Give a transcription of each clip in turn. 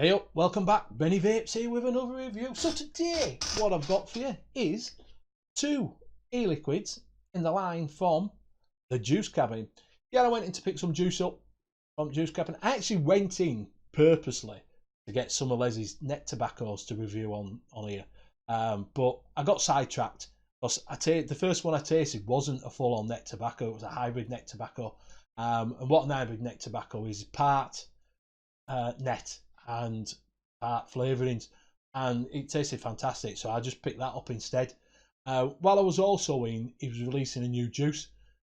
Hey up, welcome back. Benny Vapes here with another review. So today, what I've got for you is two e-liquids in the line from the juice cabin. Yeah, I went in to pick some juice up from juice cabin. I actually went in purposely to get some of Les's net tobaccos to review on here. But I got sidetracked because the first one I tasted wasn't a full-on net tobacco. It was a hybrid net tobacco. And what an hybrid net tobacco is part net and flavourings, and it tasted fantastic, so I just picked that up instead. While I was also in, he was releasing a new juice,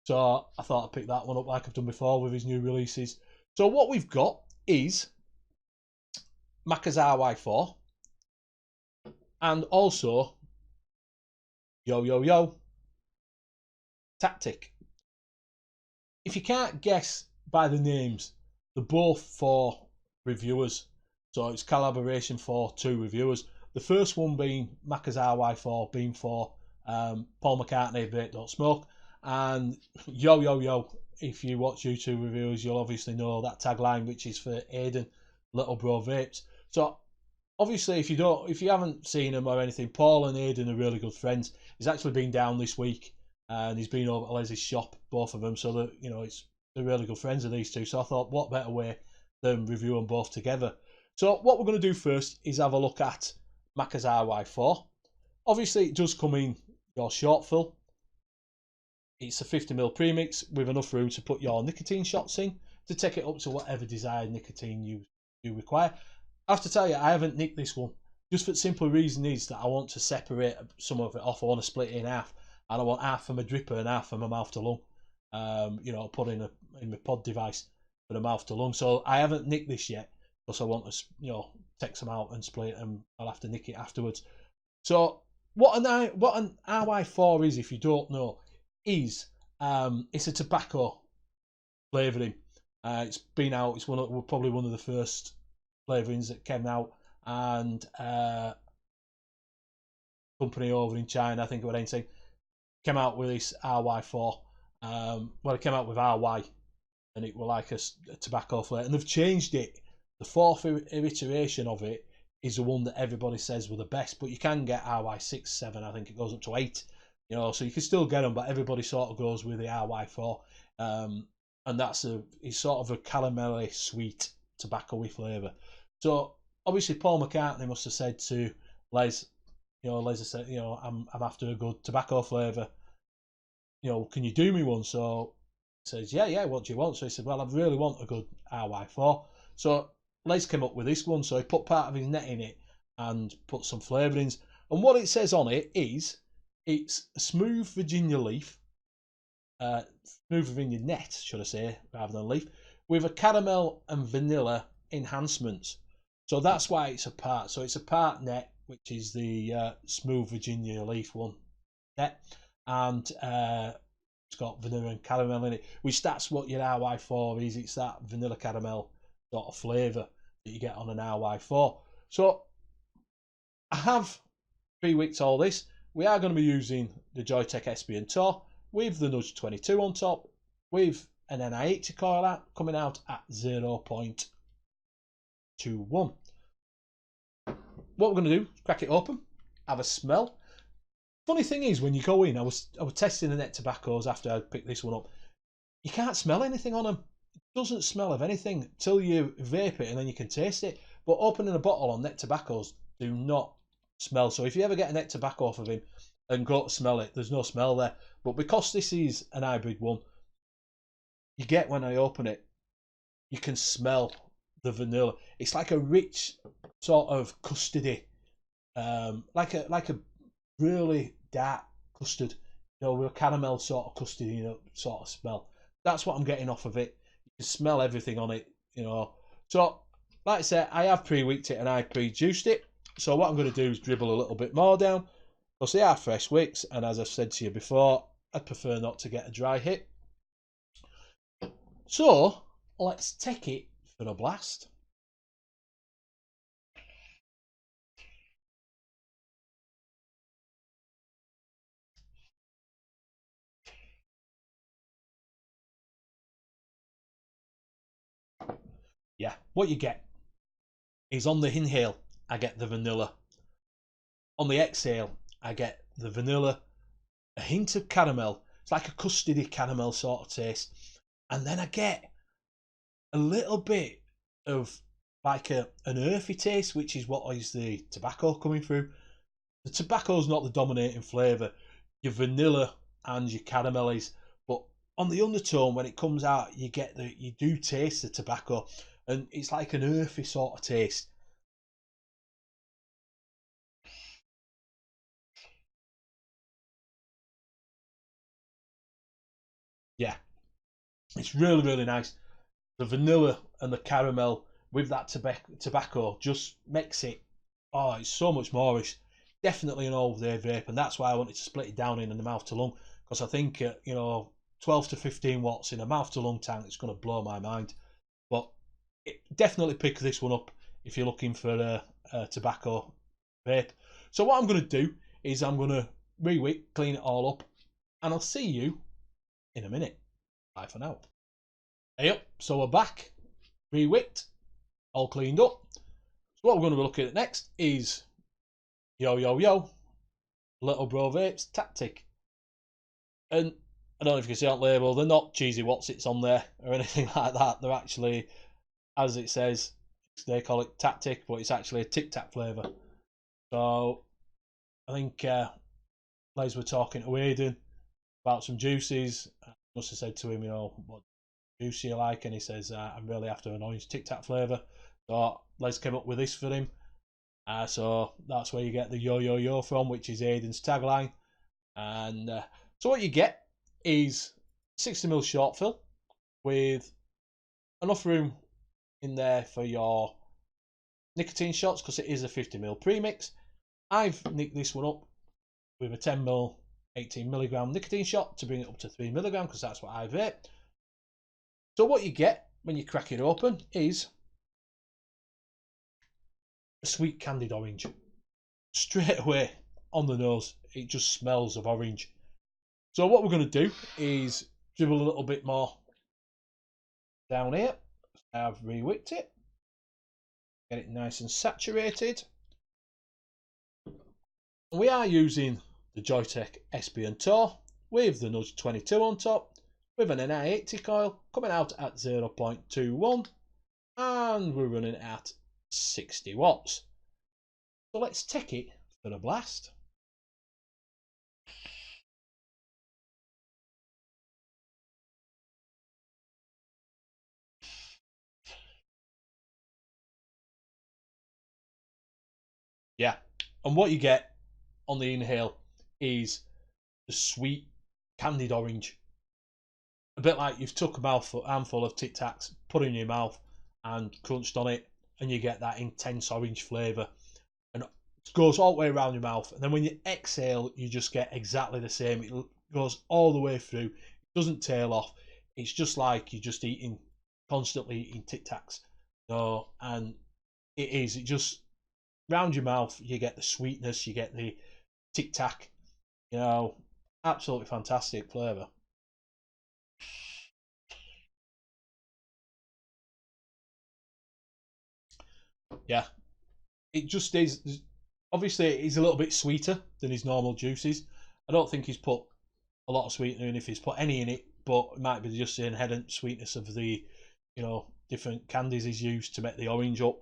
so I thought I'd pick that one up like I've done before with his new releases. So what we've got is Macca's ry4 and also Yo Tactic. If you can't guess by the names, they're both for reviewers. So it's collaboration for two reviewers. The first one being Macca's ry4 being for Paul McCartney, Vape Don't Smoke. And Yo. If you watch YouTube reviews, you'll obviously know that tagline, which is for Aidan, Little Bro Vapes. So obviously, if you haven't seen him or anything, Paul and Aidan are really good friends. He's actually been down this week and he's been over to Les's shop, both of them. So that they're really good friends of these two. So I thought, what better way than review them both together. So what we're going to do first is have a look at Macca's ry4. Obviously, it does come in your short fill. It's a 50ml premix with enough room to put your nicotine shots in to take it up to whatever desired nicotine you require. I have to tell you, I haven't nicked this one. Just for the simple reason is that I want to separate some of it off. I want to split it in half. And I want half from a dripper and half from a mouth to lung. Put in my pod device for the mouth to lung. So I haven't nicked this yet because I want to, take some out and split it, and I'll have to nick it afterwards. So what an ry4 is, if you don't know, is it's a tobacco flavouring. It's been out. It's probably one of the first flavourings that came out, and company over in China, I think it was anything, came out with this ry4. It came out with ry, and it was like a tobacco flavour, and they've changed it. The fourth iteration of it is the one that everybody says were the best, but you can get ry6, 7, I think it goes up to 8, so you can still get them, but everybody sort of goes with the ry4, and it's sort of a caramelly sweet tobacco-y flavour. So obviously Paul McCartney must have said to Les, Les has said, I'm after a good tobacco flavour, can you do me one? So he says, yeah, what do you want? So he said, well, I really want a good ry4. So Les came up with this one, so he put part of his net in it and put some flavourings. And what it says on it is, it's a smooth Virginia leaf, smooth Virginia net, should I say, rather than leaf, with a caramel and vanilla enhancements. So that's why it's a part. So it's a part net, which is the smooth Virginia leaf one net, and it's got vanilla and caramel in it, which that's what your ry4 is. It's that vanilla caramel sort of flavour that you get on an ry4. So I have pre-wicked all this. We are going to be using the Joytech SB and Tor with the Nudge 22 on top, with an Ni80 coil out coming out at 0.21. What we're going to do is crack it open, have a smell. Funny thing is, when you go in, I was testing the net tobaccos after I picked this one up. You can't smell anything on them. It doesn't smell of anything till you vape it, and then you can taste it. But opening a bottle on net tobaccos do not smell. So if you ever get a net tobacco off of him and go to smell it, there's no smell there. But because this is an hybrid one, you get, when I open it, you can smell the vanilla. It's like a rich sort of custardy, like a really dark custard, with a caramel sort of custard, sort of smell. That's what I'm getting off of it. You can smell everything on it, So, like I said, I have pre-wicked it and I pre-juiced it. So what I'm going to do is dribble a little bit more down, because they are fresh wicks, and as I've said to you before, I'd prefer not to get a dry hit. So let's take it for a blast. Yeah, what you get is on the inhale, I get the vanilla. On the exhale, I get the vanilla, a hint of caramel. It's like a custardy caramel sort of taste. And then I get a little bit of like an earthy taste, which is what is the tobacco coming through. The tobacco's not the dominating flavour. Your vanilla and your caramel is, but on the undertone when it comes out, you do taste the tobacco, and it's like an earthy sort of taste. Yeah, it's really, really nice. The vanilla and the caramel with that tobacco just makes it, oh, it's so much more. It's definitely an all day vape, and that's why I wanted to split it down in the mouth to lung, because I think 12 to 15 watts in a mouth to lung tank is going to blow my mind. But definitely pick this one up if you're looking for a tobacco vape. So what I'm going to do is I'm going to re-wick, clean it all up, and I'll see you in a minute. Bye for now. Hey up, so we're back, re-wicked, all cleaned up. So what we're going to be looking at next is yo, Little Bro Vapes Tactic. And I don't know if you can see on the label, they're not cheesy what's it's on there or anything like that. They're actually, as it says, they call it Tactic, but it's actually a Tic Tac flavour. So I think Les were talking to Aidan about some juices. I must have said to him, what juice you like, and he says, I'm really after an orange Tic Tac flavour. So Les came up with this for him. So that's where you get the yo from, which is Aidan's tagline. And so what you get is 60ml short fill with enough room in there for your nicotine shots, because it is a 50ml premix. I've nicked this one up with a 10ml 18mg nicotine shot to bring it up to 3mg, because that's what I vape. So what you get when you crack it open is a sweet candied orange. Straight away on the nose, it just smells of orange. So what we're going to do is dribble a little bit more down here. I've re-wicked it. Get it nice and saturated. We are using the Joytech SB & Tor with the Nudge 22 on top, with an NI80 coil coming out at 0.21, and we're running at 60 watts. So let's take it for a blast. Yeah, and what you get on the inhale is the sweet candied orange. A bit like you've took a handful of Tic Tacs, put in your mouth and crunched on it, and you get that intense orange flavour. And it goes all the way around your mouth. And then when you exhale, you just get exactly the same. It goes all the way through. It doesn't tail off. It's just like you're just constantly eating Tic Tacs. So, and it just round your mouth, you get the sweetness, you get the Tic Tac, absolutely fantastic flavour. Yeah, it just is. Obviously, he's a little bit sweeter than his normal juices. I don't think he's put a lot of sweetener in, if he's put any in it, but it might be just the inherent sweetness of the, different candies he's used to make the orange up.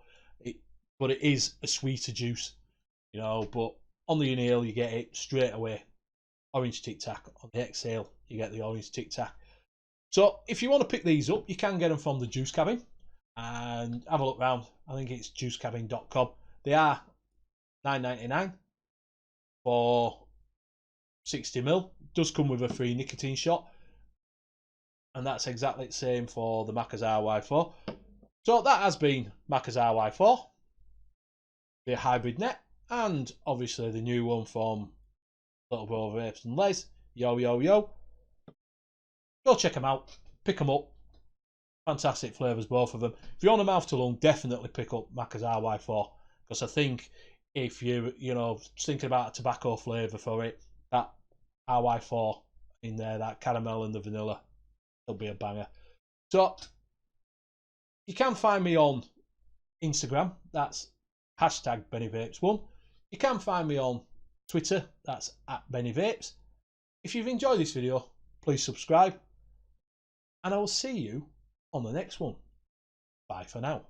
But it is a sweeter juice, but on the inhale, you get it straight away. Orange Tic Tac. On the exhale, you get the orange Tic Tac. So if you want to pick these up, you can get them from the Juice Cabin and have a look around. I think it's juicecabin.com. They are $9.99 for 60ml. Does come with a free nicotine shot, and that's exactly the same for the Macca's ry4. So that has been Macca's ry4, the hybrid net, and obviously the new one from Little Bro Vapes and Les. Yo. Go check them out, pick them up. Fantastic flavours, both of them. If you're on a mouth to lung, definitely pick up Macca's ry4, because I think if you're thinking about a tobacco flavour for it, that ry4 in there, that caramel and the vanilla, it'll be a banger. So you can find me on Instagram, that's hashtag BennyVapes1. You can find me on Twitter, that's @BennyVapes. If you've enjoyed this video, please subscribe, and I will see you on the next one. Bye for now.